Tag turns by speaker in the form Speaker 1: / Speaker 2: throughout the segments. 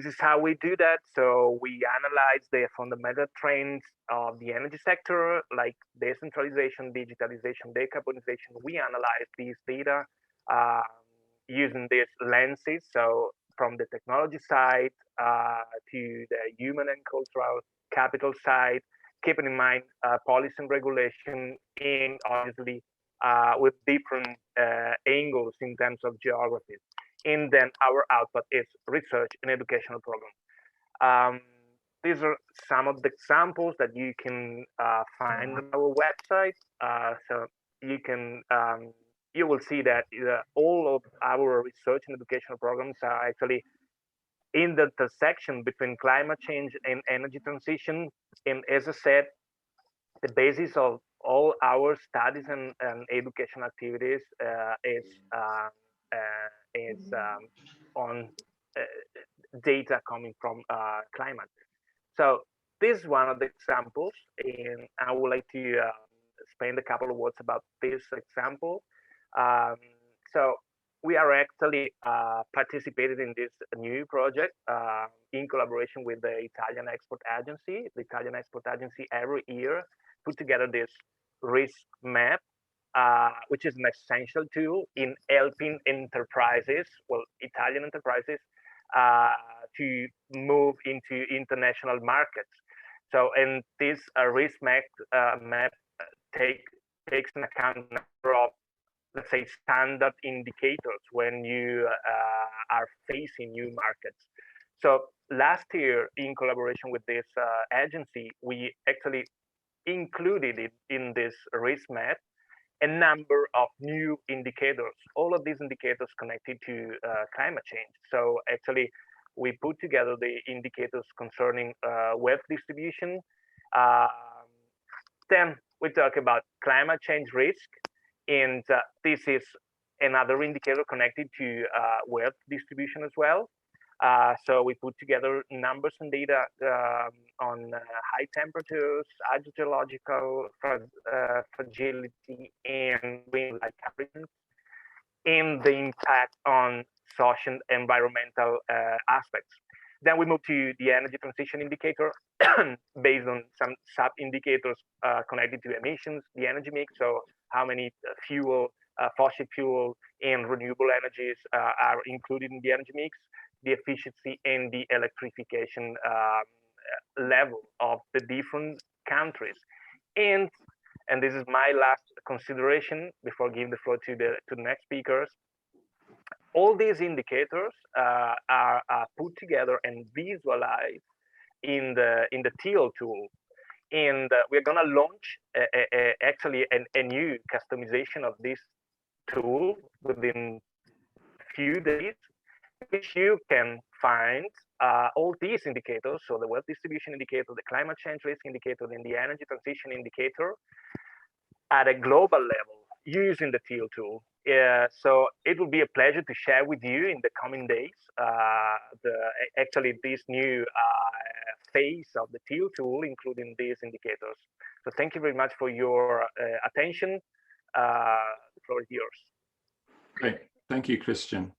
Speaker 1: this is how we do that. So we analyze the fundamental trends of the energy sector, like decentralization, digitalization, decarbonization. We analyze these data using these lenses. So from the technology side to the human and cultural capital side, keeping in mind policy and regulation, and obviously with different angles in terms of geographies. And then our output is research and educational programs. These are some of the examples that you can find on our website. So you will see that all of our research and educational programs are actually in the intersection between climate change and energy transition. And as I said, the basis of all our studies and education activities is on data coming from climate. So this is one of the examples, and I would like to spend a couple of words about this example. So we are actually participating in this new project in collaboration with the Italian Export Agency. The Italian Export Agency every year put together this risk map, which is an essential tool in helping enterprises, well, Italian enterprises, to move into international markets. So, and this risk map takes an account of a number of, let's say, standard indicators when you are facing new markets. So last year, in collaboration with this agency, we actually included it in this risk map a number of new indicators, all of these indicators connected to climate change. So actually, we put together the indicators concerning wealth distribution. Then we talk about climate change risk, and this is another indicator connected to wealth distribution as well. So we put together numbers and data on high temperatures, hydrogeological fragility, and wind-like currents, and the impact on social and environmental aspects. Then we move to the energy transition indicator based on some sub-indicators connected to emissions, the energy mix, so how many fossil fuel and renewable energies are included in the energy mix, the efficiency and the electrification level of the different countries. And this is my last consideration before giving the floor to the next speakers. All these indicators are put together and visualized in the Teal tool. And we're gonna launch actually a new customization of this tool within a few days, which you can find all these indicators, so the wealth distribution indicator, the climate change risk indicator, and the energy transition indicator at a global level using the Teal tool. So it will be a pleasure to share with you in the coming days actually this new phase of the Teal tool, including these indicators. So thank you very much for your attention. The floor is yours.
Speaker 2: Great, thank you, Christian.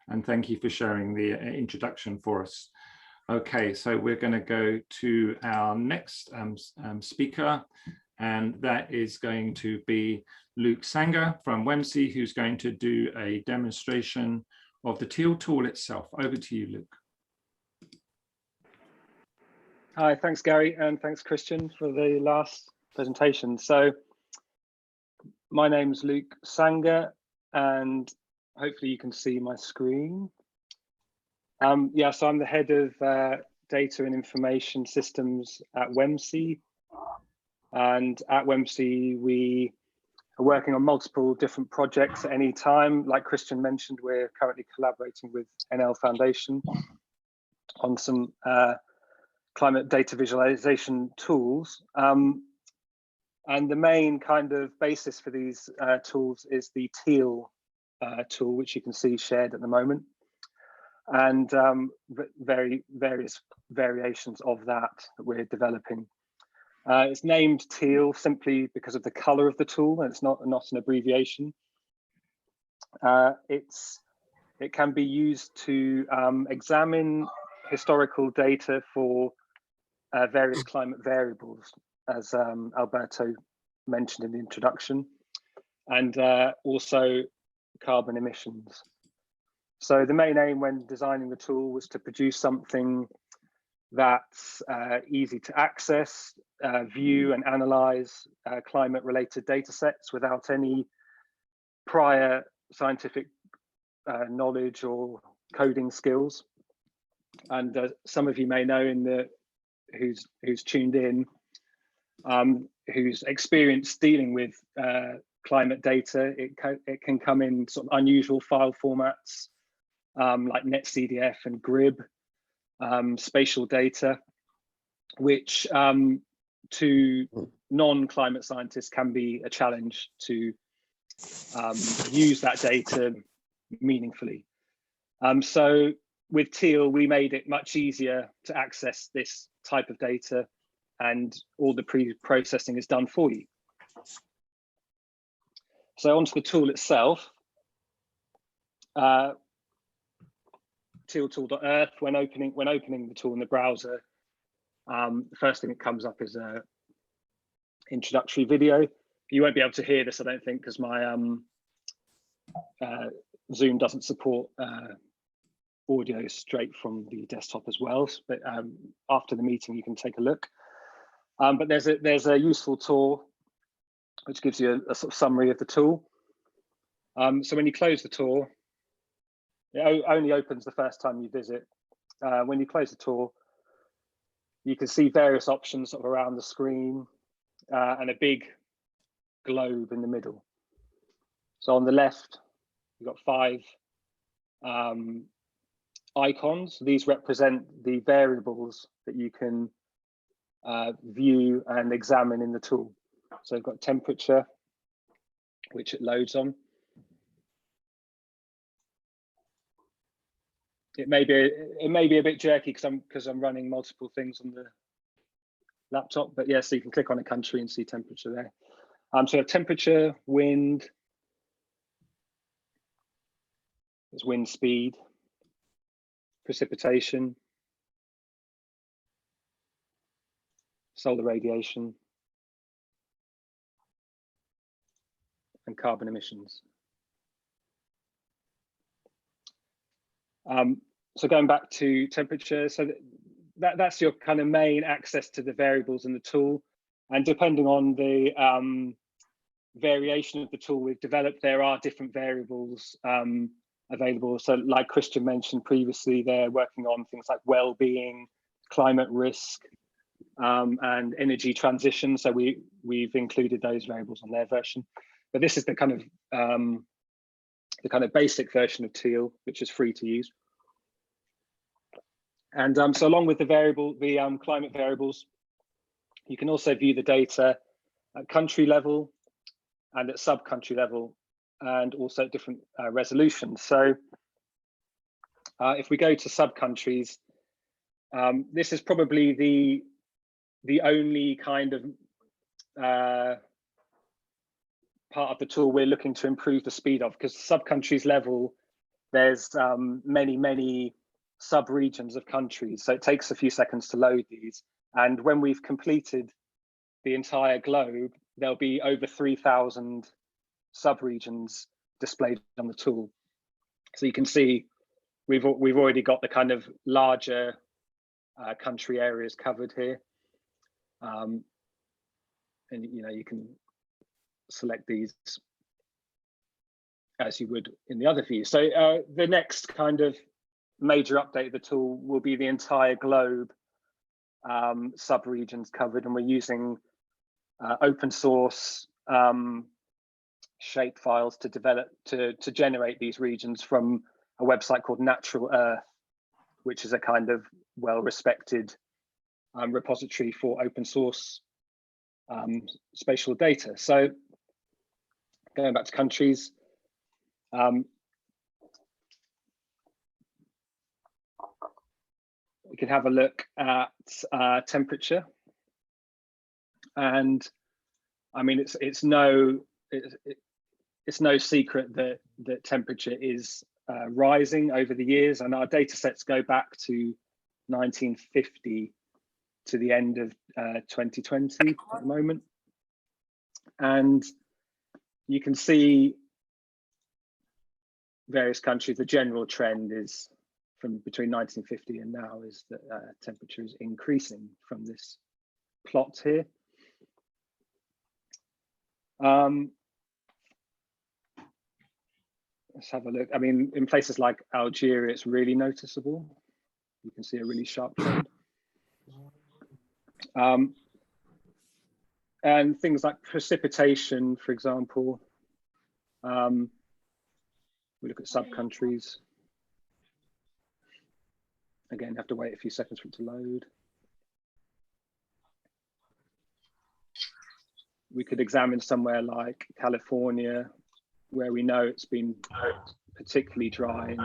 Speaker 2: And thank you for sharing the introduction for us. Okay, so we're going to go to our next speaker, and that is going to be Luke Sanger from WEMC, who's going to do a demonstration of the Teal tool itself. Over to you, Luke.
Speaker 3: Hi, thanks, Gary, and thanks, Christian, for the last presentation. So my name's Luke Sanger, and hopefully you can see my screen. Yeah, so I'm the head of data and information systems at WEMC. And at WEMC, we are working on multiple different projects at any time. Like Christian mentioned, we're currently collaborating with ENEL Foundation on some climate data visualization tools. And the main kind of basis for these tools is the Teal tool, which you can see shared at the moment, and various variations of that we're developing. It's named Teal simply because of the color of the tool, and it's not an abbreviation. It can be used to examine historical data for various climate variables, as Alberto mentioned in the introduction, and also carbon emissions. So the main aim when designing the tool was to produce something that's easy to access, view and analyze climate-related data sets without any prior scientific knowledge or coding skills. And some of you may know who's tuned in, who's experienced dealing with climate data. It can come in sort of unusual file formats like NetCDF and GRIB, spatial data, which to non-climate scientists can be a challenge to use that data meaningfully. So with Teal, we made it much easier to access this type of data, and all the pre-processing is done for you. So onto the tool itself. tealtool.earth, when opening the tool in the browser, the first thing that comes up is a introductory video. You won't be able to hear this, I don't think, because my Zoom doesn't support audio straight from the desktop as well. But after the meeting, you can take a look. But there's a useful tour which gives you a sort of summary of the tool. So when you close the tour, it only opens the first time you visit. When you close the tour, you can see various options sort of around the screen and a big globe in the middle. So on the left, you've got 5 icons. These represent the variables that you can view and examine in the tool. So you've got temperature, which it loads on. It may be a bit jerky because I'm running multiple things on the laptop, but yes, so you can click on a country and see temperature there. So temperature, wind, there's wind speed, precipitation, solar radiation, and carbon emissions. So going back to temperature, so that's your kind of main access to the variables in the tool. And depending on the variation of the tool we've developed, there are different variables available. So like Christian mentioned previously, they're working on things like well-being, climate risk, and energy transition. So we've included those variables on their version. But this is the kind of basic version of Teal, which is free to use. And so along with the climate variables, you can also view the data at country level and at sub-country level, and also at different resolutions. So if we go to sub-countries, this is probably the only kind of part of the tool we're looking to improve the speed of, because sub-countries level, there's many sub-regions of countries. So it takes a few seconds to load these. And when we've completed the entire globe, there'll be over 3,000 sub-regions displayed on the tool. So you can see we've already got the kind of larger country areas covered here. And you can select these as you would in the other view. So the next kind of major update of the tool will be the entire globe sub-regions covered, and we're using open source shape files to generate these regions from a website called Natural Earth, which is a kind of well-respected repository for open source spatial data. So going back to countries, we can have a look at temperature, and I mean it's no secret that temperature is rising over the years, and our data sets go back to 1950 to the end of 2020 at the moment. And you can see various countries. The general trend is from between 1950 and now is that temperature is increasing from this plot here. Let's have a look. I mean, in places like Algeria, it's really noticeable. You can see a really sharp trend. And things like precipitation, for example. We look at sub-countries. Again, you have to wait a few seconds for it to load. We could examine somewhere like California, where we know it's been particularly dry in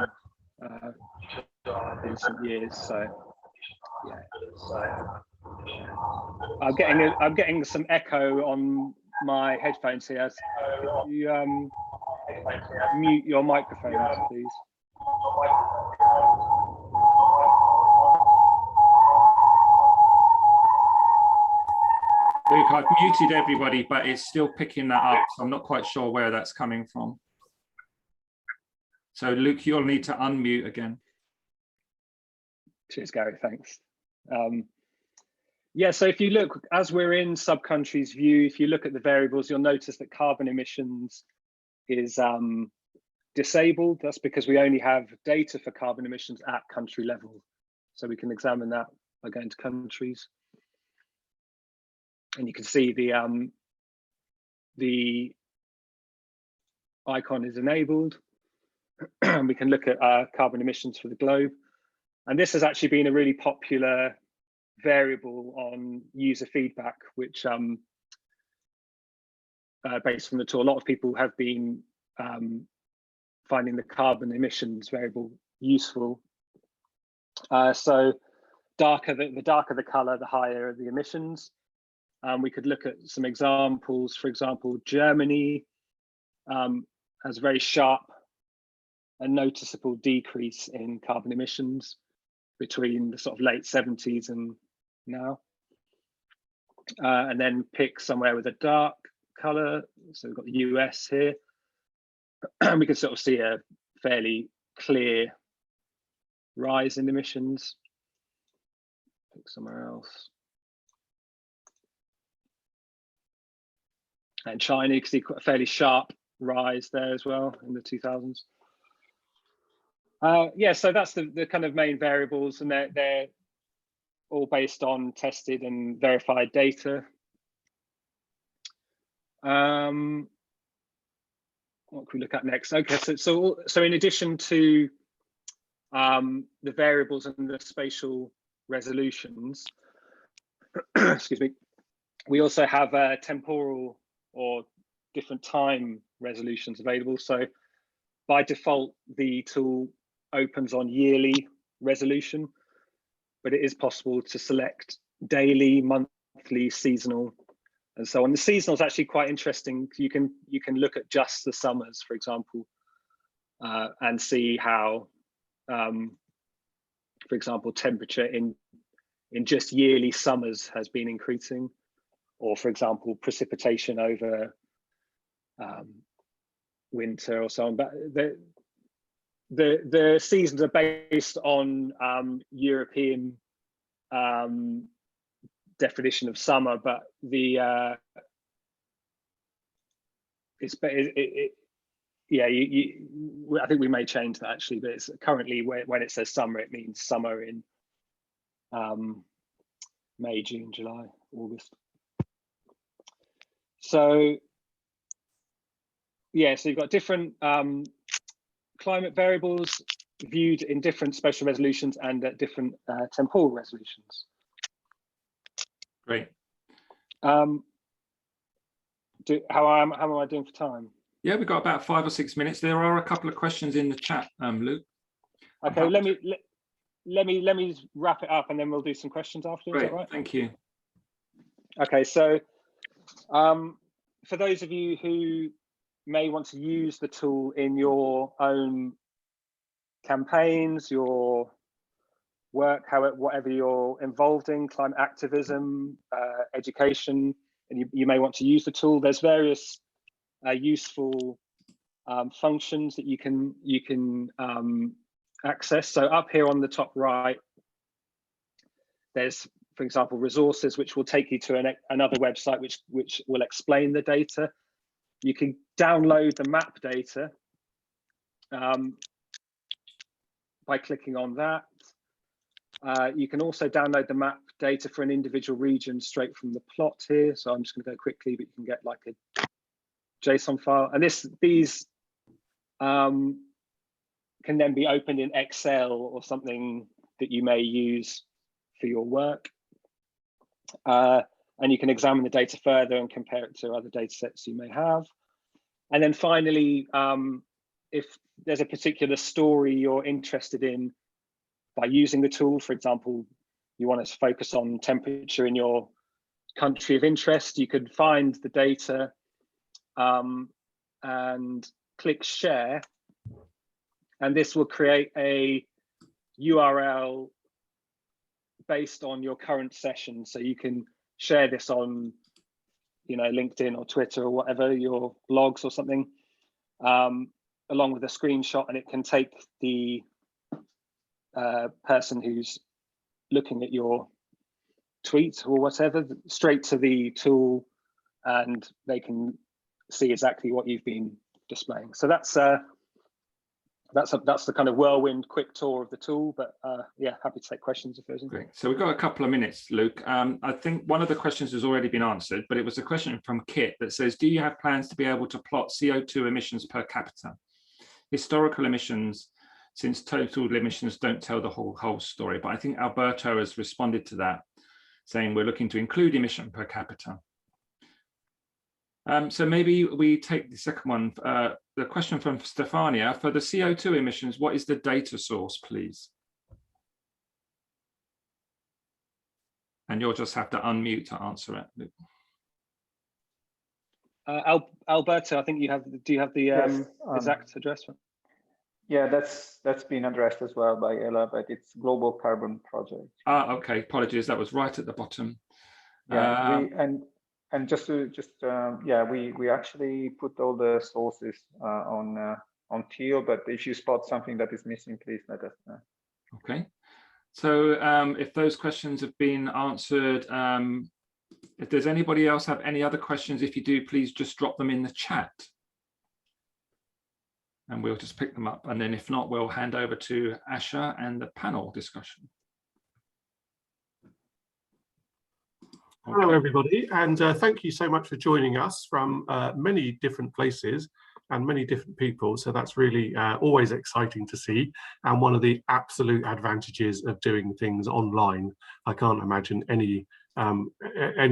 Speaker 3: recent years. So, yeah. I'm getting some echo on my headphones here. Could you mute your microphones, please?
Speaker 2: Luke, I've muted everybody, but it's still picking that up, so I'm not quite sure where that's coming from. So Luke, you'll need to unmute again.
Speaker 3: Cheers, Gary, thanks. Yeah, so if you look, as we're in sub-countries view, if you look at the variables, you'll notice that carbon emissions is disabled. That's because we only have data for carbon emissions at country level. So we can examine that by going to countries. And you can see the icon is enabled. We can look at carbon emissions for the globe. And this has actually been a really popular variable on user feedback, which based from the tool, a lot of people have been finding the carbon emissions variable useful. So the darker the color, the higher the emissions. We could look at some examples. For example, Germany has a very sharp and noticeable decrease in carbon emissions between the sort of late 70s and now. And then pick somewhere with a dark color. So we've got the US here. We can sort of see a fairly clear rise in emissions. Pick somewhere else. And China, you can see a fairly sharp rise there as well in the 2000s. Yeah, so that's the kind of main variables, and they're all based on tested and verified data. What can we look at next? Okay, so in addition to the variables and the spatial resolutions, excuse me, we also have temporal or different time resolutions available. So by default, the tool opens on yearly resolution, but it is possible to select daily, monthly, seasonal, and so on. The seasonal is actually quite interesting. You can look at just the summers, for example, and see how, for example, temperature in just yearly summers has been increasing, or for example, precipitation over winter or so on. But the seasons are based on European definition of summer, but I think we may change that actually, but it's currently when it says summer, it means summer in May, June, July, August. So yeah, so you've got different climate variables viewed in different spatial resolutions and at different temporal resolutions.
Speaker 2: Great.
Speaker 3: How am I doing for time?
Speaker 2: Yeah, we've got about 5 or 6 minutes. There are a couple of questions in the chat, Luke.
Speaker 3: Okay, let me wrap it up and then we'll do some questions after.
Speaker 2: Great,
Speaker 3: is that right?
Speaker 2: Thank you.
Speaker 3: Okay, so for those of you who may want to use the tool in your own campaigns, your work, whatever you're involved in, climate activism, education, and you may want to use the tool. There's various useful functions that you can access. So up here on the top right, there's, for example, resources, which will take you to another website which will explain the data. You can download the map data by clicking on that. You can also download the map data for an individual region straight from the plot here. So I'm just going to go quickly, but you can get like a JSON file. And these can then be opened in Excel or something that you may use for your work. And you can examine the data further and compare it to other data sets you may have. And then finally, if there's a particular story you're interested in by using the tool, for example, you want to focus on temperature in your country of interest, you could find the data and click share. And this will create a URL based on your current session. So you can share this on, LinkedIn or Twitter or whatever, your blogs or something, along with a screenshot, and it can take the person who's looking at your tweet or whatever straight to the tool, and they can see exactly what you've been displaying. So that's the kind of whirlwind quick tour of the tool, but yeah, happy to take questions if there's any.
Speaker 2: Great. So we've got a couple of minutes, Luke. I think one of the questions has already been answered, but it was a question from Kit that says, do you have plans to be able to plot CO2 emissions per capita? Historical emissions, since total emissions don't tell the whole story, but I think Alberto has responded to that, saying we're looking to include emission per capita. So maybe we take the second one, the question from Stefania. For the CO2 emissions, what is the data source, please? And you'll just have to unmute to answer it, Luke.
Speaker 3: Alberto, I think you have. Do you have the
Speaker 4: yes,
Speaker 3: exact address?
Speaker 4: Yeah, that's been addressed as well by Ella, but it's Global Carbon Project.
Speaker 2: Ah, okay. Apologies, that was right at the bottom.
Speaker 4: Yeah, and just yeah, we actually put all the sources on Teal, but if you spot something that is missing, please let us know.
Speaker 2: Okay. So if those questions have been answered, if there's anybody else have any other questions, if you do, please just drop them in the chat. And we'll just pick them up. And then if not, we'll hand over to Asha and the panel discussion.
Speaker 5: Okay. Hello, everybody. And thank you so much for joining us from many different places and many different people. So that's really always exciting to see. And one of the absolute advantages of doing things online. I can't imagine any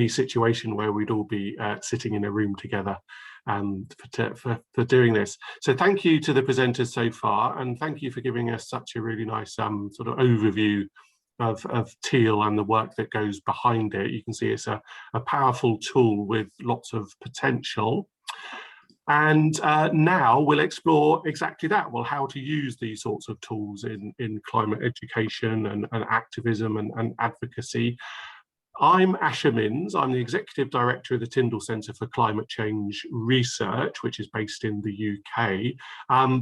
Speaker 5: situation where we'd all be sitting in a room together for doing this. So thank you to the presenters so far, and thank you for giving us such a really nice sort of overview of Teal and the work that goes behind it. You can see it's a powerful tool with lots of potential. And now we'll explore exactly that. Well, how to use these sorts of tools in climate education and activism and advocacy. I'm Asha Minns. I'm the Executive Director of the Tyndall Centre for Climate Change Research, which is based in the UK.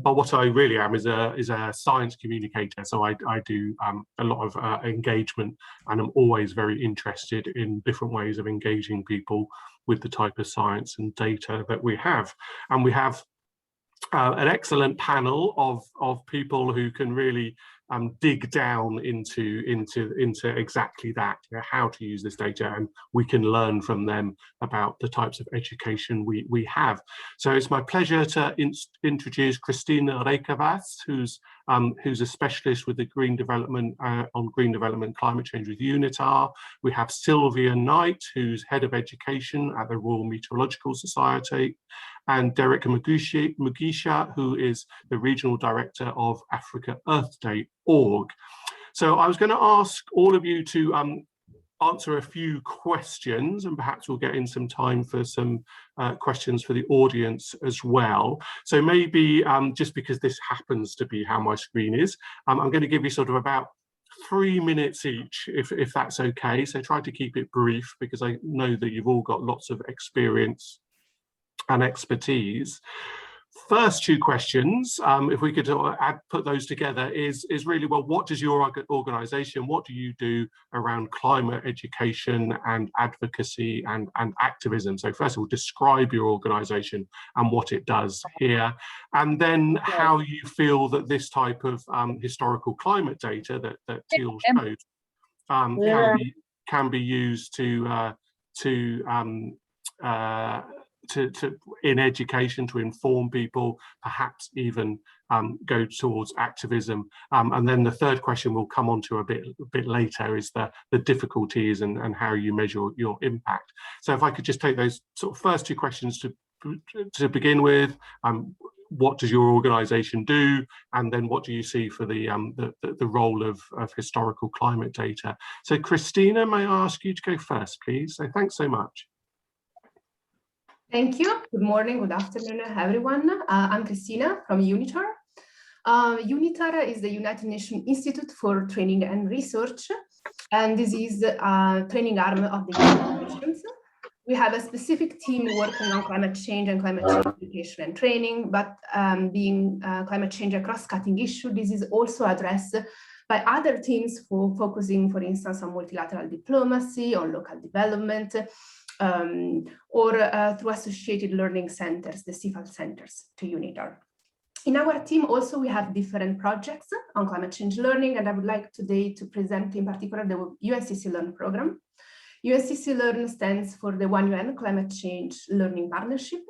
Speaker 5: But what I really am is a science communicator. So I do a lot of engagement, and I'm always very interested in different ways of engaging people with the type of science and data that we have. And we have an excellent panel of people who can really dig down into exactly that, how to use this data, and we can learn from them about the types of education we have. So it's my pleasure to introduce Cristina Rekakavas, who's a specialist with the green development on green development and climate change with UNITAR. We have Sylvia Knight, who's head of education at the Royal Meteorological Society, and Derrick Mugisha, who is the regional director of Africa Earth Day.org. So I was going to ask all of you to answer a few questions, and perhaps we'll get in some time for some questions for the audience as well. So maybe just because this happens to be how my screen is, I'm going to give you sort of about 3 minutes each, if that's okay. So try to keep it brief, because I know that you've all got lots of experience and expertise. First two questions, if we could put those together, is really, well, what does your organisation, what do you do around climate education and advocacy and activism? So first of all, describe your organisation and what it does here, and then how you feel that this type of historical climate data that Teal showed can be used in education to inform people, perhaps even go towards activism. And then the third question we'll come on to a bit later is the difficulties and how you measure your impact. So if I could just take those sort of first two questions to begin with. What does your organisation do, and then what do you see for the role of historical climate data? So Cristina, may I ask you to go first, please? So thanks so much.
Speaker 6: Thank you. Good morning, good afternoon, everyone. I'm Cristina from UNITAR. UNITAR is the United Nations Institute for Training and Research, and this is a training arm of the United Nations. We have a specific team working on climate change and climate change education and training, but being climate change a cross-cutting issue, this is also addressed by other teams focusing, for instance, on multilateral diplomacy, on local development, or through associated learning centers, the CFAL centers to UNITAR. In our team also, we have different projects on climate change learning, and I would like today to present in particular the UNCC Learn program. UNCC Learn stands for the One UN Climate Change Learning Partnership.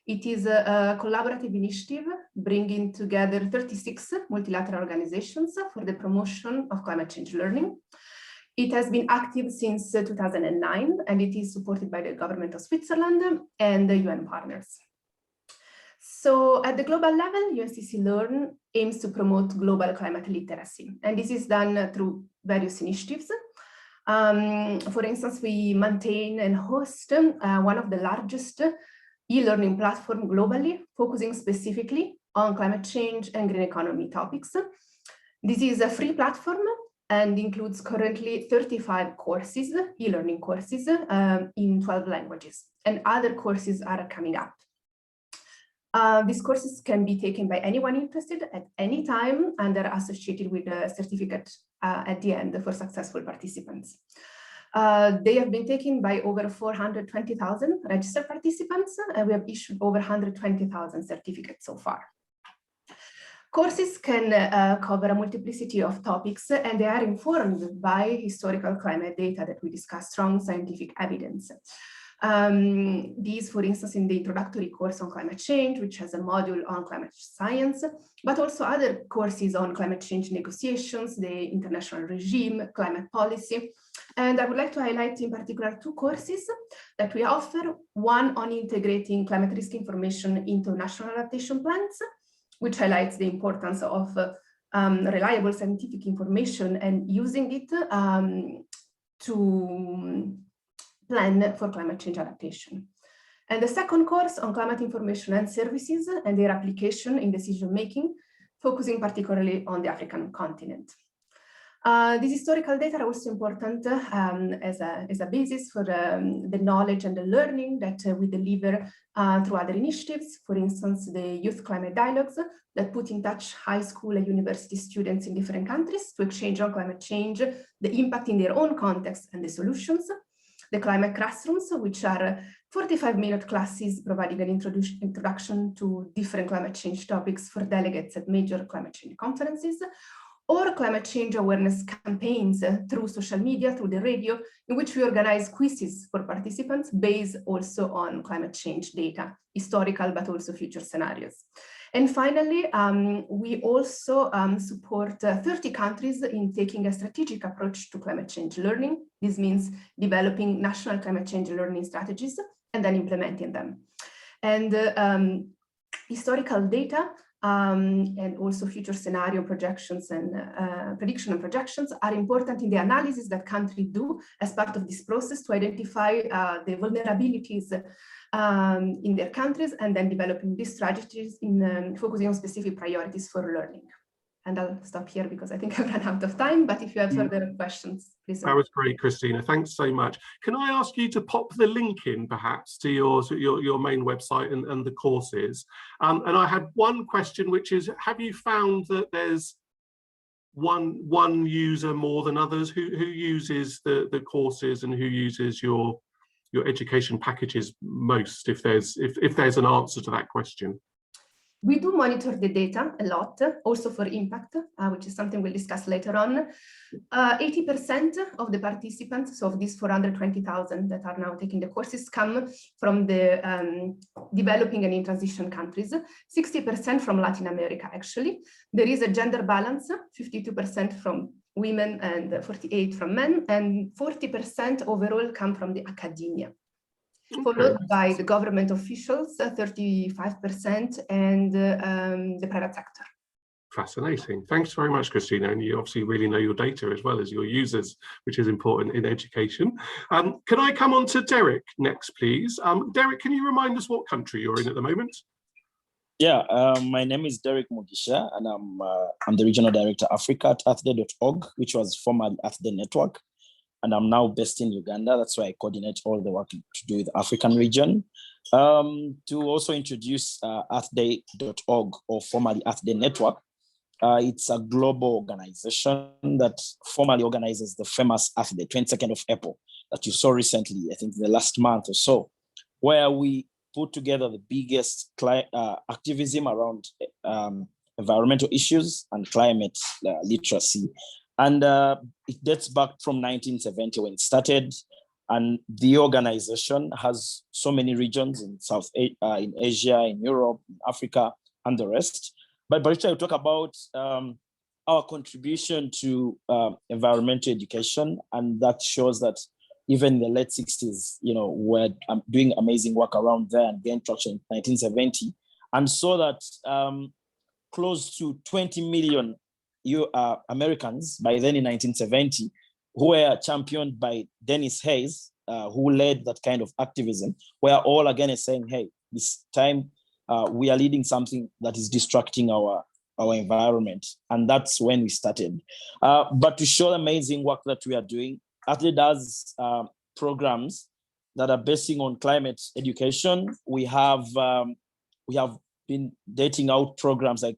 Speaker 6: It is a collaborative initiative bringing together 36 multilateral organizations for the promotion of climate change learning. It has been active since 2009, and it is supported by the government of Switzerland and the UN partners. So at the global level, UNCC Learn aims to promote global climate literacy, and this is done through various initiatives. For instance, we maintain and host one of the largest e-learning platforms globally, focusing specifically on climate change and green economy topics. This is a free platform and includes currently 35 courses, e-learning courses in 12 languages, and other courses are coming up. These courses can be taken by anyone interested at any time, and are associated with a certificate at the end for successful participants. They have been taken by over 420,000 registered participants, and we have issued over 120,000 certificates so far. Courses can cover a multiplicity of topics, and they are informed by historical climate data that we discuss, strong scientific evidence. These, for instance, in the introductory course on climate change, which has a module on climate science, but also other courses on climate change negotiations, the international regime, climate policy. And I would like to highlight in particular two courses that we offer, one on integrating climate risk information into national adaptation plans, which highlights the importance of reliable scientific information and using it to plan for climate change adaptation. And the second course on climate information and services and their application in decision-making, focusing particularly on the African continent. These historical data are also important as a basis for the knowledge and the learning that we deliver through other initiatives. For instance, the Youth Climate Dialogues that put in touch high school and university students in different countries to exchange on climate change, the impact in their own context and the solutions. The climate classrooms, which are 45-minute classes providing an introduction to different climate change topics for delegates at major climate change conferences, or climate change awareness campaigns through social media, through the radio, in which we organize quizzes for participants based also on climate change data, historical but also future scenarios. And finally, we also support 30 countries in taking a strategic approach to climate change learning. This means developing national climate change learning strategies and then implementing them. And historical data and also future scenario projections and prediction and projections are important in the analysis that countries do as part of this process to identify the vulnerabilities in their countries, and then developing these strategies in focusing on specific priorities for learning. And I'll stop here because I think I've run out of time, but if you have further questions, please.
Speaker 5: That was great, Cristina. Thanks so much. Can I ask you to pop the link in perhaps to your main website and the courses? And I had one question, which is, have you found that there's one user more than others? Who uses the courses and who uses your education packages most, if there's an answer to that question?
Speaker 6: We do monitor the data a lot, also for impact, which is something we'll discuss later on. 80% of the participants, so of these 420,000 that are now taking the courses, come from the developing and in transition countries, 60% from Latin America, actually. There is a gender balance, 52% from women and 48% from men, and 40% overall come from the academia. Followed by the government officials, 35%, and the private sector.
Speaker 5: Fascinating. Thanks very much, Cristina. And you obviously really know your data as well as your users, which is important in education. Can I come on to Derrick next, please? Derrick, can you remind us what country you're in at the moment?
Speaker 7: Yeah, my name is Derrick Mugisha, and I'm the Regional Director Africa at earthday.org, which was formerly Earthday Network. And I'm now based in Uganda. That's why I coordinate all the work to do with the African region. To also introduce earthday.org, or formerly Earthday Network. It's a global organization that formally organizes the famous Earth Day, 22nd of April, that you saw recently, I think the last month or so, where we put together the biggest activism around environmental issues and climate literacy. And it dates back from 1970 when it started. And the organization has so many regions in in Asia, in Europe, in Africa, and the rest. But Barista will talk about our contribution to environmental education. And that shows that even in the late 60s, we're doing amazing work around there and gained traction in 1970. And so that close to 20 million Americans by then in 1970, who were championed by Dennis Hayes, who led that kind of activism, were all again saying, hey, this time we are leading something that is destructing our environment. And that's when we started. But to show the amazing work that we are doing, Earthday does programs that are basing on climate education. We have been dating out programs like,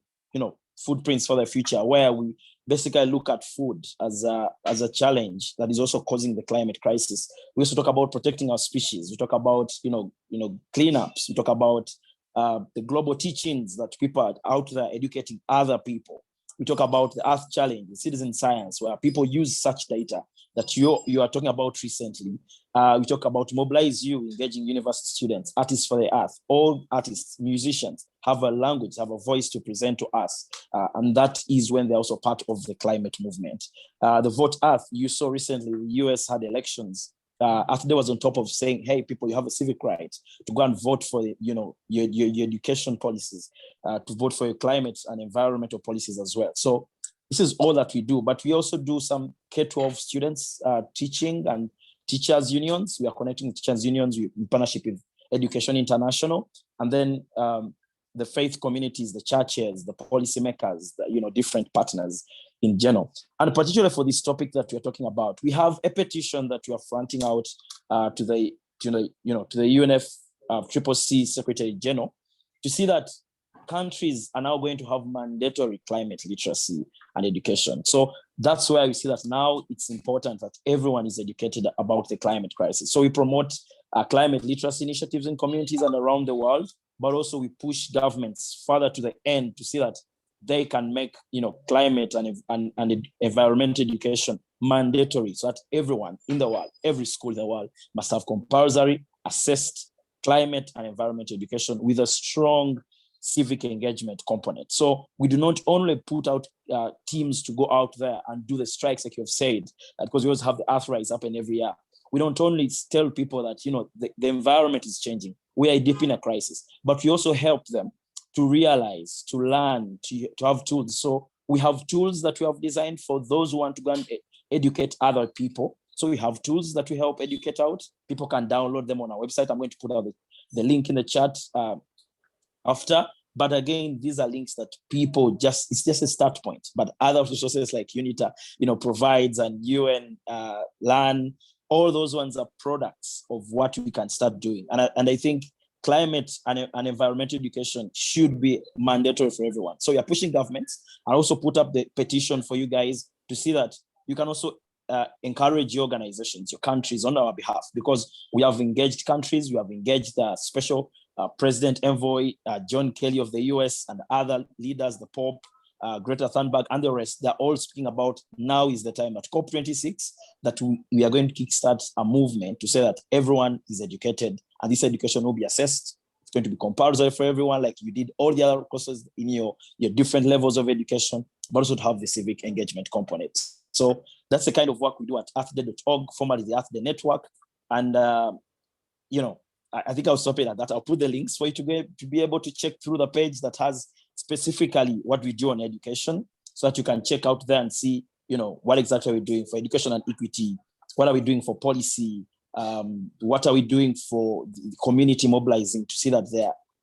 Speaker 7: Footprints for the Future, where we basically look at food as a challenge that is also causing the climate crisis. We also talk about protecting our species. We talk about cleanups. We talk about the global teachings that people are out there educating other people. We talk about the Earth Challenge, the citizen science, where people use such data that you are talking about recently. We talk about Mobilize You, engaging university students, Artists for the Earth. All artists, musicians have a language, have a voice to present to us. And that is when they're also part of the climate movement. The Vote Earth, you saw recently, the US had elections. Earthday was on top of saying, hey, people, you have a civic right to go and vote for your education policies, to vote for your climate and environmental policies as well. So this is all that we do, but we also do some K-12 students teaching and teachers unions. We are connecting with teachers unions in partnership with Education International, and then the faith communities, the churches, the policymakers, different partners in general. And particularly for this topic that we're talking about, we have a petition that we are fronting out to the UNFCCC Secretary General to see that countries are now going to have mandatory climate literacy and education. So that's where we see that now it's important that everyone is educated about the climate crisis. So we promote climate literacy initiatives in communities and around the world, but also we push governments further to the end to see that they can make climate and environmental education mandatory, so that everyone in the world, every school in the world, must have compulsory assessed climate and environmental education with a strong civic engagement component. So we do not only put out teams to go out there and do the strikes like you have said, because we always have the Earth Rise happen every year. We don't only tell people that the environment is changing, we are deep in a crisis, but we also help them to realize, to learn, to have tools. So we have tools that we have designed for those who want to go and educate other people. So we have tools that we help educate out. People can download them on our website. I'm going to put out the link in the chat after. But again, these are links that people it's just a start point. But other resources like UNITAR, provides, and UN LAN, all those ones are products of what we can start doing. And I think climate and environmental education should be mandatory for everyone. So we are pushing governments. I also put up the petition for you guys to see that you can also encourage your organizations, your countries on our behalf, because we have engaged countries, we have engaged the special President Envoy, John Kelly of the US, and other leaders, the Pope, Greta Thunberg, and the rest. They're all speaking about now is the time at COP26 that we are going to kickstart a movement to say that everyone is educated, and this education will be assessed. It's going to be compulsory for everyone, like you did all the other courses in your different levels of education, but also to have the civic engagement components. So that's the kind of work we do at earthday.org, formerly the Earthday Network. And, I think I'll stop it at that. I'll put the links for you to be able to check through the page that has specifically what we do on education, so that you can check out there and see, what exactly are we doing for education and equity? What are we doing for policy? What are we doing for the community mobilizing to see that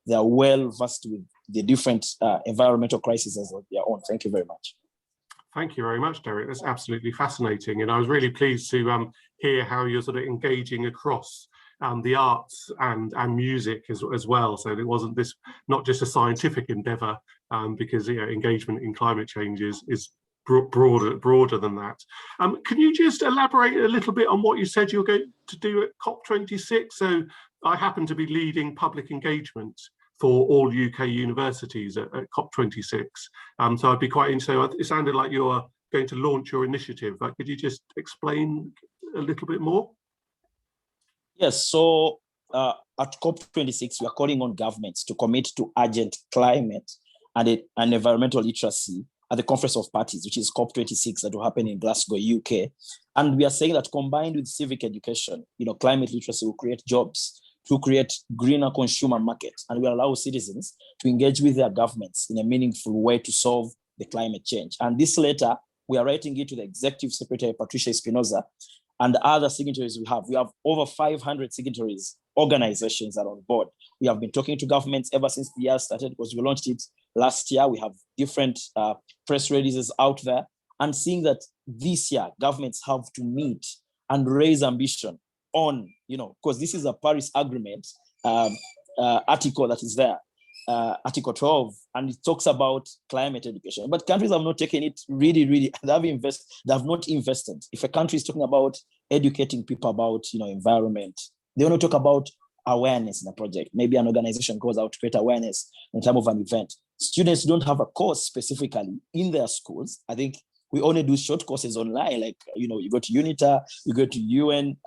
Speaker 7: they are well versed with the different environmental crises of their own. Thank you very much.
Speaker 5: Thank you very much, Derrick. That's absolutely fascinating. And I was really pleased to hear how you're sort of engaging across the arts and music as well. So it wasn't not just a scientific endeavor, because engagement in climate change is broader than that. Can you just elaborate a little bit on what you said you're going to do at COP26? So I happen to be leading public engagement for all UK universities at COP26. So I'd be quite interested. It sounded like you're going to launch your initiative. Could you just explain a little bit more?
Speaker 7: Yes, so at COP26, we are calling on governments to commit to urgent climate and environmental literacy at the Conference of Parties, which is COP26 that will happen in Glasgow, UK. And we are saying that combined with civic education, climate literacy will create jobs, to create greener consumer markets, and will allow citizens to engage with their governments in a meaningful way to solve the climate change. And this letter, we are writing it to the Executive Secretary, Patricia Espinosa, and other signatories we have. We have over 500 signatories, organizations that are on board. We have been talking to governments ever since the year started, because we launched it last year. We have different press releases out there, and seeing that this year, governments have to meet and raise ambition on, because this is a Paris Agreement article that is there, Article 12, and it talks about climate education. But countries have not taken it really, they have not invested. If a country is talking about educating people about, environment, they want to talk about awareness in a project. Maybe an organization goes out to create awareness in terms of an event. Students don't have a course specifically in their schools. I think we only do short courses online, like, you go to UNITAR, you go to UN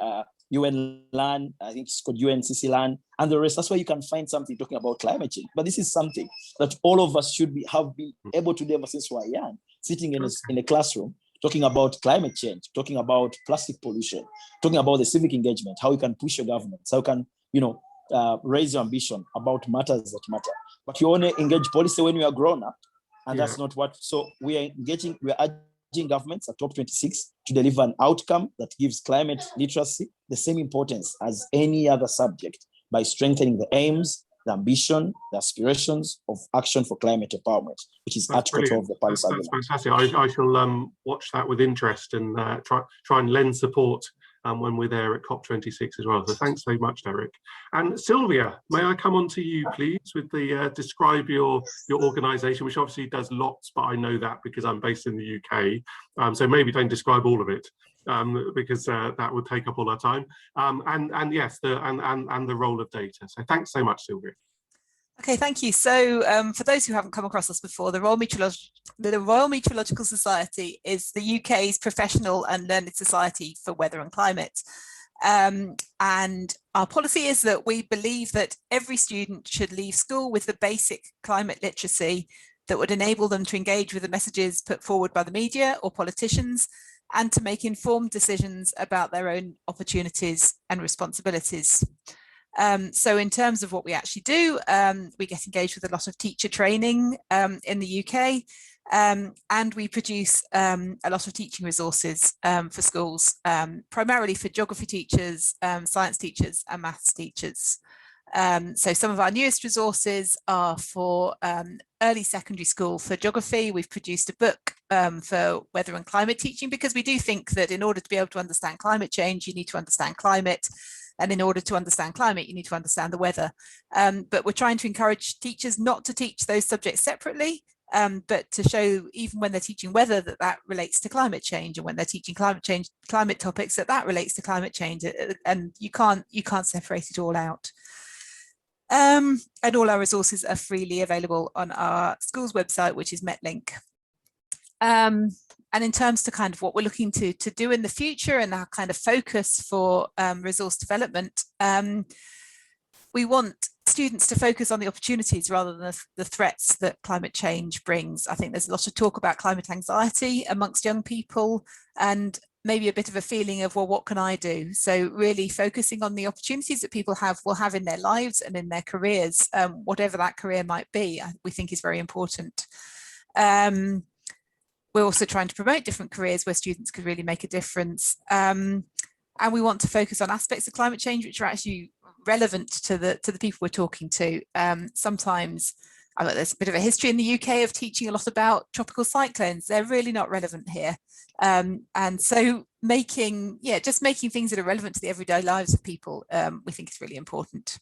Speaker 7: LAN, I think it's called UNCC LAN, and the rest. That's where you can find something talking about climate change. But this is something that all of us should have been able to do ever since we were young, sitting in a classroom, talking about climate change, talking about plastic pollution, talking about the civic engagement, how you can push your governments, how you can, raise your ambition about matters that matter. But you only engage policy when you are grown up, and that's not what. So we are urging governments at COP26 to deliver an outcome that gives climate literacy the same importance as any other subject by strengthening the aims, the ambition, the aspirations of action for climate empowerment, which is Article 12 of the Paris Agreement.
Speaker 5: That's fantastic. I shall watch that with interest and try and lend support when we're there at COP26 as well. So thanks so much, Derrick. And Sylvia, may I come on to you, please, with the describe your organisation, which obviously does lots, but I know that because I'm based in the UK. So maybe don't describe all of it, because that would take up all our time. And yes, the role of data. So thanks so much, Sylvia.
Speaker 8: Okay, thank you. So for those who haven't come across us before, the Royal Meteorological Society is the UK's professional and learned society for weather and climate. And our policy is that we believe that every student should leave school with the basic climate literacy that would enable them to engage with the messages put forward by the media or politicians, and to make informed decisions about their own opportunities and responsibilities. So in terms of what we actually do, we get engaged with a lot of teacher training in the UK, and we produce a lot of teaching resources for schools, primarily for geography teachers, science teachers and maths teachers. So some of our newest resources are for early secondary school for geography. We've produced a book for weather and climate teaching, because we do think that in order to be able to understand climate change, you need to understand climate. And in order to understand climate, you need to understand the weather. But we're trying to encourage teachers not to teach those subjects separately, but to show, even when they're teaching weather, that relates to climate change, and when they're teaching climate topics, that relates to climate change, and you can't separate it all out. And all our resources are freely available on our school's website, which is METLink. And in terms to kind of what we're looking to do in the future and our kind of focus for resource development, we want students to focus on the opportunities rather than the threats that climate change brings. I think there's a lot of talk about climate anxiety amongst young people, and maybe a bit of a feeling of, well, what can I do? So really focusing on the opportunities that people will have in their lives and in their careers, whatever that career might be, we think is very important. We're also trying to promote different careers where students could really make a difference. And we want to focus on aspects of climate change which are actually relevant to the people we're talking to. Sometimes there's a bit of a history in the UK of teaching a lot about tropical cyclones. They're really not relevant here. And so just making things that are relevant to the everyday lives of people, we think is really important.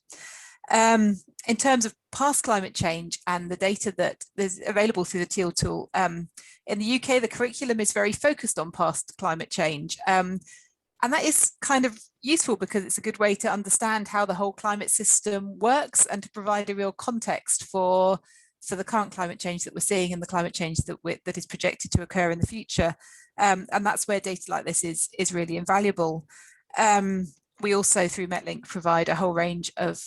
Speaker 8: In terms of past climate change and the data that is available through the Teal tool, in the UK, the curriculum is very focused on past climate change. And that is kind of useful because it's a good way to understand how the whole climate system works and to provide a real context for the current climate change that we're seeing and the climate change that is projected to occur in the future. And that's where data like this is really invaluable. We also, through METLink, provide a whole range of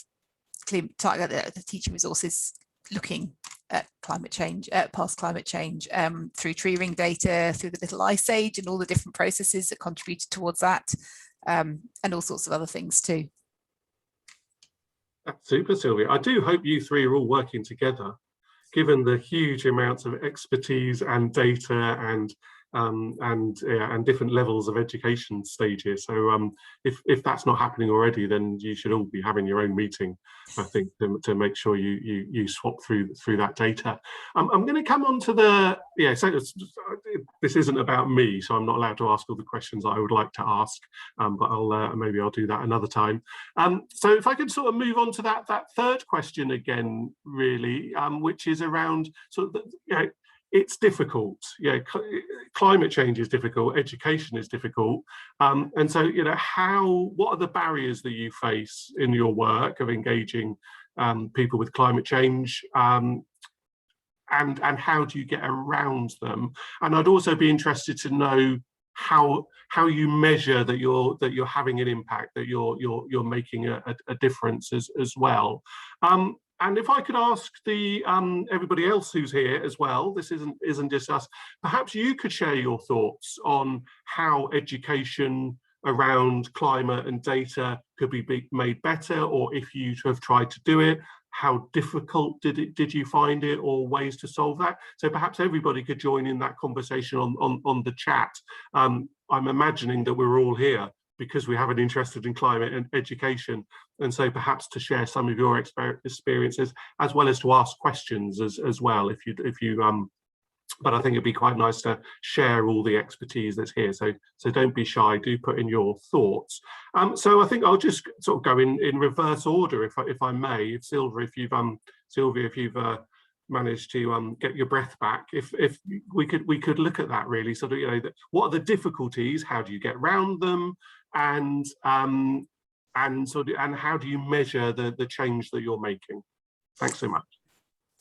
Speaker 8: the teaching resources looking at climate change, past climate change, through tree ring data, through the Little Ice Age and all the different processes that contributed towards that, and all sorts of other things too.
Speaker 5: That's super, Sylvia. I do hope you three are all working together, given the huge amounts of expertise and data and different levels of education stages. So if that's not happening already, then you should all be having your own meeting, I think, to make sure you swap through that data. I'm going to come on to so this isn't about me, so I'm not allowed to ask all the questions I would like to ask, but maybe I'll do that another time. So if I could sort of move on to that third question again, really, which is around sort of it's difficult. Climate change is difficult, education is difficult, and so what are the barriers that you face in your work of engaging people with climate change, and how do you get around them? And I'd also be interested to know how you measure that you're having an impact, that you're making a difference as well. And if I could ask everybody else who's here as well, this isn't just us, perhaps you could share your thoughts on how education around climate and data could be made better, or if you have tried to do it, how difficult did you find it, or ways to solve that? So perhaps everybody could join in that conversation on the chat. I'm imagining that we're all here because we have an interest in climate and education, and so perhaps to share some of your experiences as well as to ask questions as well, if you but I think it'd be quite nice to share all the expertise that's here. So don't be shy, do put in your thoughts. So I think I'll just sort of go in reverse order, if I may. Sylvia, if you've managed to get your breath back, if we could look at that really, sort of, what are the difficulties, how do you get around them, and how do you measure the change that you're making? Thanks so much.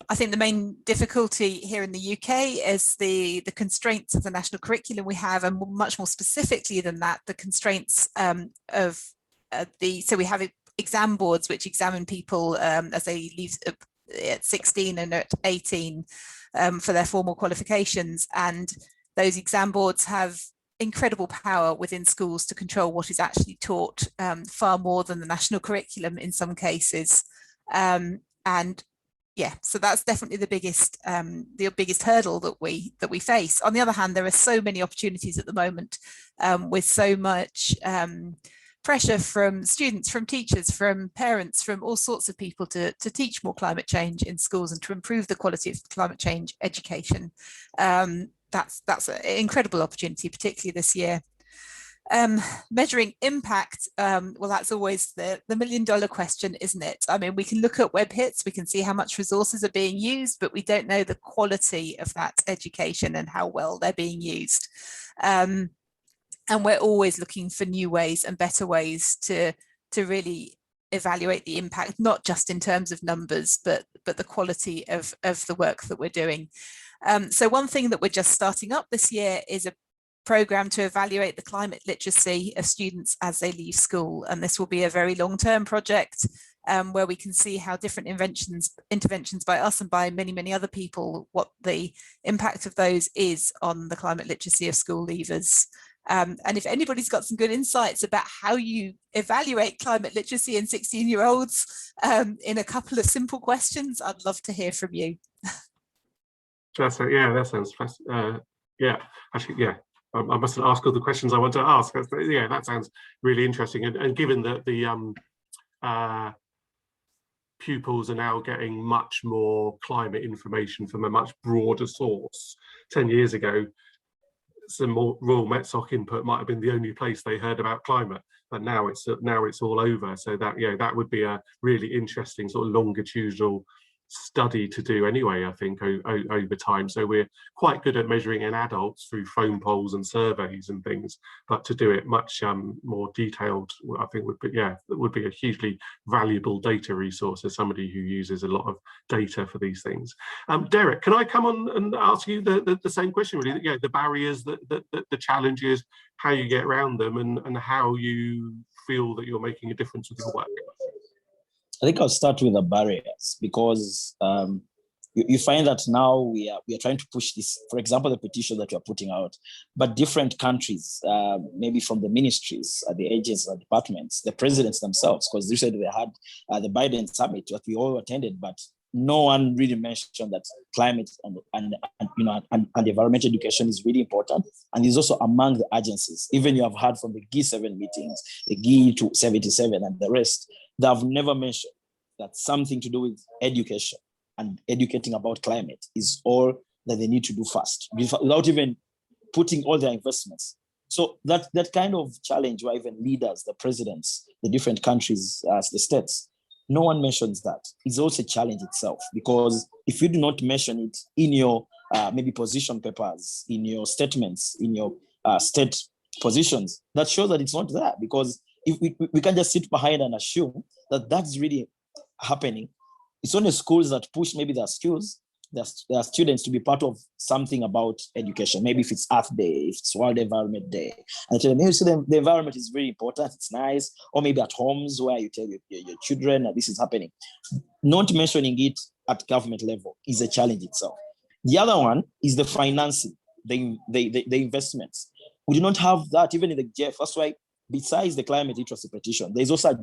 Speaker 8: I think the main difficulty here in the UK is the constraints of the national curriculum we have, and much more specifically than that, the constraints so we have exam boards which examine people as they leave at 16 and at 18 for their formal qualifications, and those exam boards have incredible power within schools to control what is actually taught, far more than the national curriculum in some cases. And yeah, so that's definitely the biggest hurdle that we face. On the other hand, there are so many opportunities at the moment, with so much pressure from students, from teachers, from parents, from all sorts of people to teach more climate change in schools and to improve the quality of climate change education. That's an incredible opportunity, particularly this year. Measuring impact, well, that's always the $1 million question, isn't it? I mean, we can look at web hits, we can see how much resources are being used, but we don't know the quality of that education and how well they're being used. And we're always looking for new ways and better ways to really evaluate the impact, not just in terms of numbers, but the quality of the work that we're doing. So one thing that we're just starting up this year is a program to evaluate the climate literacy of students as they leave school. And this will be a very long-term project where we can see how different interventions by us and by many, many other people, what the impact of those is on the climate literacy of school leavers. And if anybody's got some good insights about how you evaluate climate literacy in 16-year-olds in a couple of simple questions, I'd love to hear from you.
Speaker 5: That sounds fascinating. Yeah, actually, yeah. I mustn't ask all the questions I want to ask. Yeah, that sounds really interesting. And given that the pupils are now getting much more climate information from a much broader source, 10 years ago, some more Royal METSOC input might have been the only place they heard about climate, but now it's all over. So that, yeah, that would be a really interesting sort of longitudinal study to do anyway, I think, over time. So we're quite good at measuring in adults through phone polls and surveys and things, but to do it much more detailed, I think would be a hugely valuable data resource as somebody who uses a lot of data for these things. Derrick, can I come on and ask you the same question, really? Yeah, the barriers, the challenges, how you get around them, and how you feel that you're making a difference with your work.
Speaker 7: I think I'll start with the barriers, because you find that now we are trying to push this, for example, the petition that you're putting out, but different countries, maybe from the ministries, the agencies, the departments, the presidents themselves, because recently they had the Biden summit that we all attended, but no one really mentioned that climate and environmental education is really important, and is also among the agencies. Even you have heard from the G7 meetings, the G77 and the rest, they have never mentioned that something to do with education and educating about climate is all that they need to do first, without even putting all their investments. So that kind of challenge, where even leaders, the presidents, the different countries, the states, no one mentions that. It's also a challenge itself, because if you do not mention it in your maybe position papers, in your statements, in your state positions, that shows that it's not there. Because if we can just sit behind and assume that that's really happening. It's only schools that push maybe their skills, their students to be part of something about education. Maybe if it's Earth Day, if it's World Environment Day, and tell them, hey, so the environment is very important, it's nice. Or maybe at homes where you tell your children that this is happening. Not mentioning it at government level is a challenge itself. The other one is the financing, the investments. We do not have that even in the GEF. That's why, besides the climate literacy petition, there's also a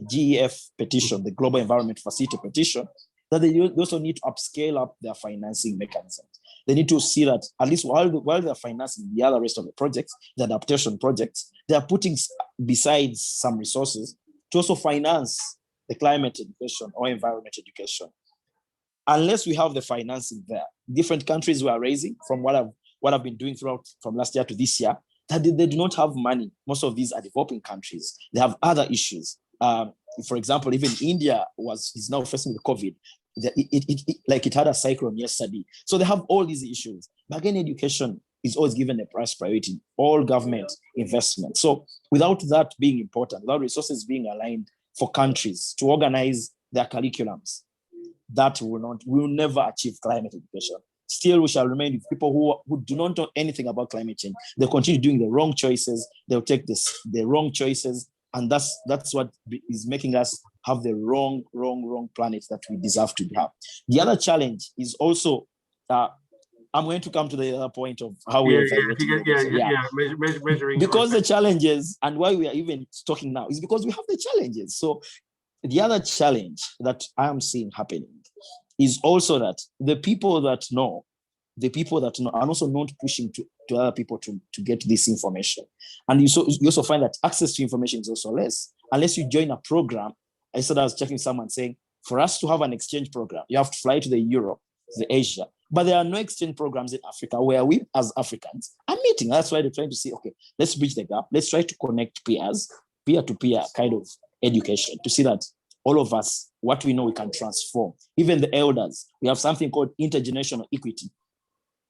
Speaker 7: GEF petition, the Global Environment Facility petition, that they also need to upscale up their financing mechanisms. They need to see that at least while they're financing the other rest of the projects, the adaptation projects, they are putting besides some resources to also finance the climate education or environment education. Unless we have the financing there, different countries were raising, from what I've been doing throughout from last year to this year, that they do not have money. Most of these are developing countries. They have other issues. For example, even India is now facing with COVID. It had a cyclone yesterday. So they have all these issues. But again, education is always given a priority, all government investment. So without that being important, without resources being aligned for countries to organize their curriculums, that will never achieve climate education. Still, we shall remain with people who do not know anything about climate change. They'll continue doing the wrong choices. They'll take the wrong choices. And that's what is making us have the wrong planet that we deserve to have. The other challenge is also, I'm going to come to the other point of how we measuring. Because the challenges, and why we are even talking now, is because we have the challenges. So the other challenge that I am seeing happening is also that the people that know are also not pushing to to other people to get this information. And you also find that access to information is also less. Unless you join a program, I said I was checking someone saying, for us to have an exchange program, you have to fly to the Europe, the Asia. But there are no exchange programs in Africa where we as Africans are meeting. That's why they're trying to say, okay, let's bridge the gap. Let's try to connect peers, peer-to-peer kind of education to see that all of us, what we know, we can transform. Even the elders, we have something called intergenerational equity,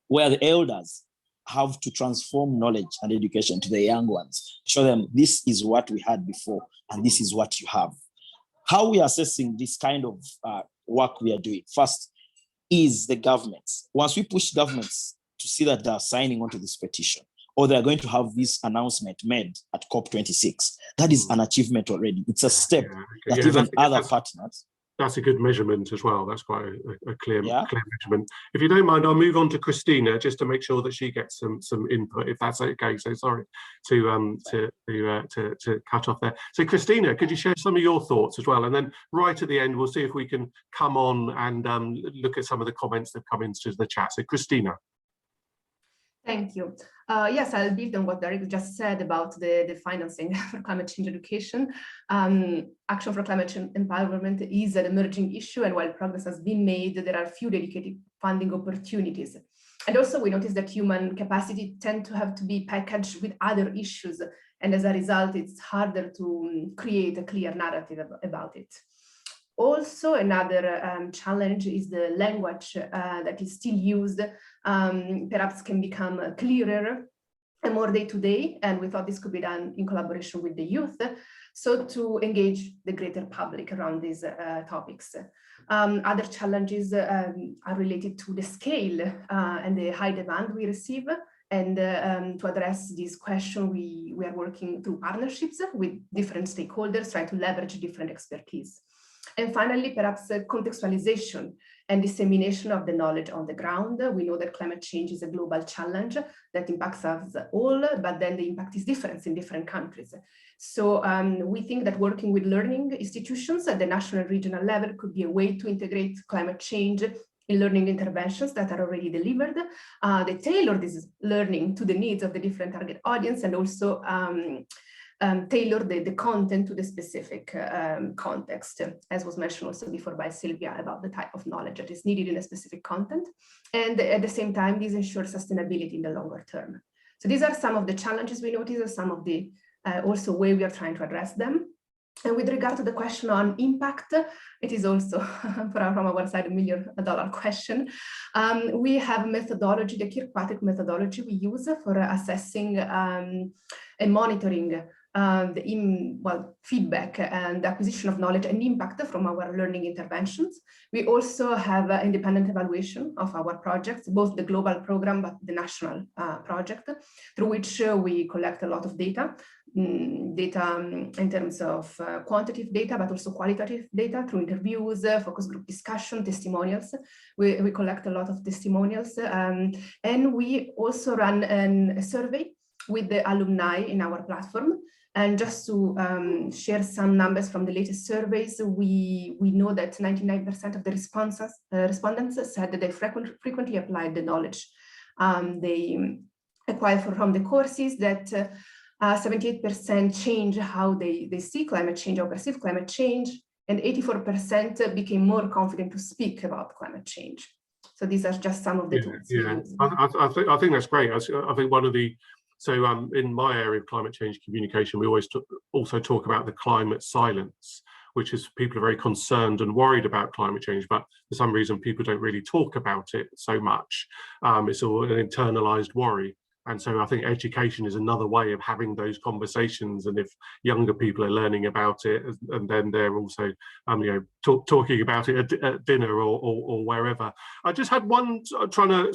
Speaker 7: where the elders have to transform knowledge and education to the young ones, show them this is what we had before and this is what you have. How we are assessing this kind of work we are doing, first, is the governments. Once we push governments to see that they are signing onto this petition, or they are going to have this announcement made at COP26, that is an achievement already. It's a step that even other partners.
Speaker 5: That's a good measurement as well. That's quite a clear measurement. If you don't mind, I'll move on to Cristina just to make sure that she gets some input, if that's okay. So sorry to cut off there. So Cristina, could you share some of your thoughts as well? And then right at the end, we'll see if we can come on and look at some of the comments that come into the chat. So Cristina.
Speaker 6: Thank you. Yes, I'll build on what Derrick just said about the financing for climate change education. Action for climate change empowerment is an emerging issue, and while progress has been made, there are few dedicated funding opportunities. And also we notice that human capacity tend to have to be packaged with other issues, and as a result, it's harder to create a clear narrative about it. Also, another challenge is the language that is still used, perhaps can become clearer and more day-to-day, and we thought this could be done in collaboration with the youth, so to engage the greater public around these topics. Other challenges are related to the scale and the high demand we receive, and to address this question, we are working through partnerships with different stakeholders, trying to leverage different expertise. And finally, perhaps contextualization and dissemination of the knowledge on the ground. We know that climate change is a global challenge that impacts us all, but then the impact is different in different countries. So we think that working with learning institutions at the national and regional level could be a way to integrate climate change in learning interventions that are already delivered. They tailor this learning to the needs of the different target audience, and also tailor the content to the specific context, as was mentioned also before by Sylvia about the type of knowledge that is needed in a specific content. And at the same time, this ensures sustainability in the longer term. So these are some of the challenges we notice, and some of the also way we are trying to address them. And with regard to the question on impact, it is also from our side $1 million question. We have methodology, the Kirkpatrick methodology we use for assessing and monitoring feedback and acquisition of knowledge and impact from our learning interventions. We also have independent evaluation of our projects, both the global program, but the national project, through which we collect a lot of data in terms of quantitative data, but also qualitative data through interviews, focus group discussion, testimonials. We collect a lot of testimonials, and we also run a survey with the alumni in our platform. And just to share some numbers from the latest surveys, we know that 99% of the respondents said that they frequently applied the knowledge they acquire from the courses, that 78% change how they see climate change or perceive climate change, and 84% became more confident to speak about climate change. So these are just some of the tools.
Speaker 5: Yeah, I think that's great. I think one of the, so in my area of climate change communication, we always also talk about the climate silence, which is people are very concerned and worried about climate change, but for some reason people don't really talk about it so much. It's all an internalized worry. And so I think education is another way of having those conversations. And if younger people are learning about it, and then they're also talking about it at dinner or wherever. I just had one I'm trying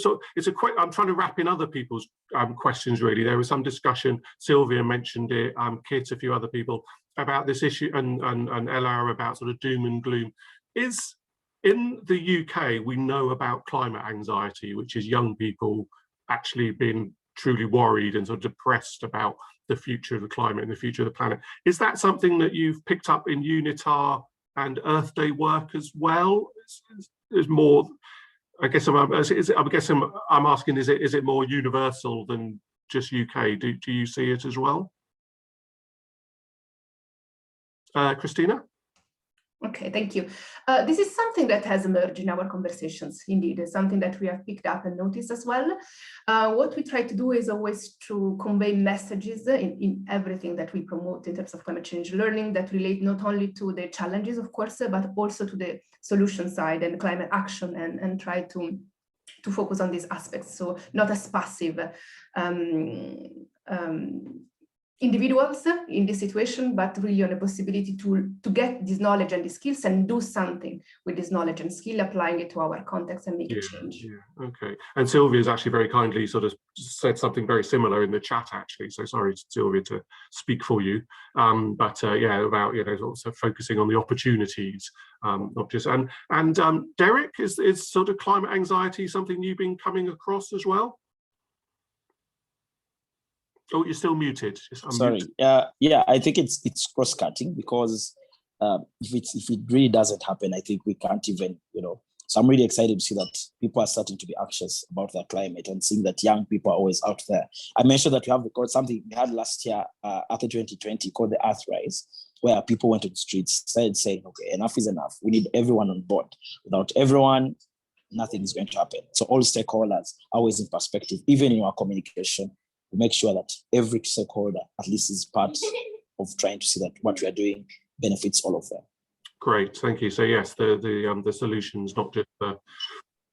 Speaker 5: to wrap in other people's questions really. There was some discussion, Sylvia mentioned it, Kit, a few other people, about this issue, and Ella about sort of doom and gloom. Is in the UK, we know about climate anxiety, which is young people actually being truly worried and sort of depressed about the future of the climate and the future of the planet. Is that something that you've picked up in UNITAR and Earth Day work as well? There's more, I guess I'm asking, is it more universal than just UK? Do you see it as well? Christina?
Speaker 6: Okay, thank you. This is something that has emerged in our conversations, indeed. It's something that we have picked up and noticed as well. What we try to do is always to convey messages in everything that we promote in terms of climate change learning that relate not only to the challenges, of course, but also to the solution side and climate action, and try to focus on these aspects. So not as passive individuals in this situation, but really on a possibility to get this knowledge and the skills and do something with this knowledge and skill, applying it to our context and make a change.
Speaker 5: Yeah, okay. And Sylvia's actually very kindly sort of said something very similar in the chat, actually. So sorry, Sylvia, to speak for you. Yeah, about, you know, also focusing on the opportunities, not just, and Derrick, is sort of climate anxiety something you've been coming across as well? Oh, you're still muted.
Speaker 7: Sorry. Yeah, I think it's cross-cutting, because if it really doesn't happen, I think we can't even, you know. So I'm really excited to see that people are starting to be anxious about their climate, and seeing that young people are always out there. I mentioned that we have recorded something we had last year after 2020 called the Earth Rise, where people went to the streets, started saying, okay, enough is enough. We need everyone on board. Without everyone, nothing is going to happen. So all stakeholders are always in perspective, even in our communication. We make sure that every stakeholder at least is part of trying to see that what we are doing benefits all of them.
Speaker 5: Great, thank you. So yes, the solutions, not just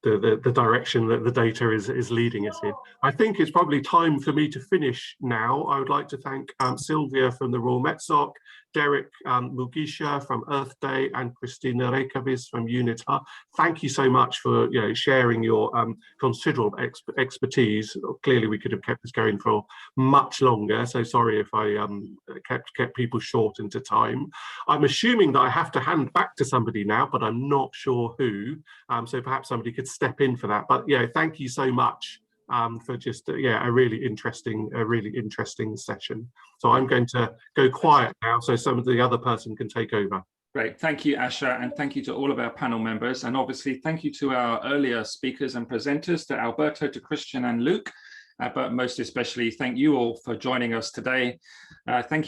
Speaker 5: the direction that the data is leading us in. I think it's probably time for me to finish now. I would like to thank Sylvia from the RMetS, Derrick Mugisha from Earth Day, and Cristina Rekakavas from UNITAR. Thank you so much for sharing your considerable expertise. Clearly, we could have kept this going for much longer. So sorry if I kept people short into time. I'm assuming that I have to hand back to somebody now, but I'm not sure who. So perhaps somebody could step in for that. But yeah, thank you so much for just a really interesting session. So I'm going to go quiet now, so some of the other person can take over.
Speaker 2: Great, thank you, Asha, and thank you to all of our panel members, and obviously thank you to our earlier speakers and presenters, to Alberto, to Christian and Luke, but most especially thank you all for joining us today. Thank you.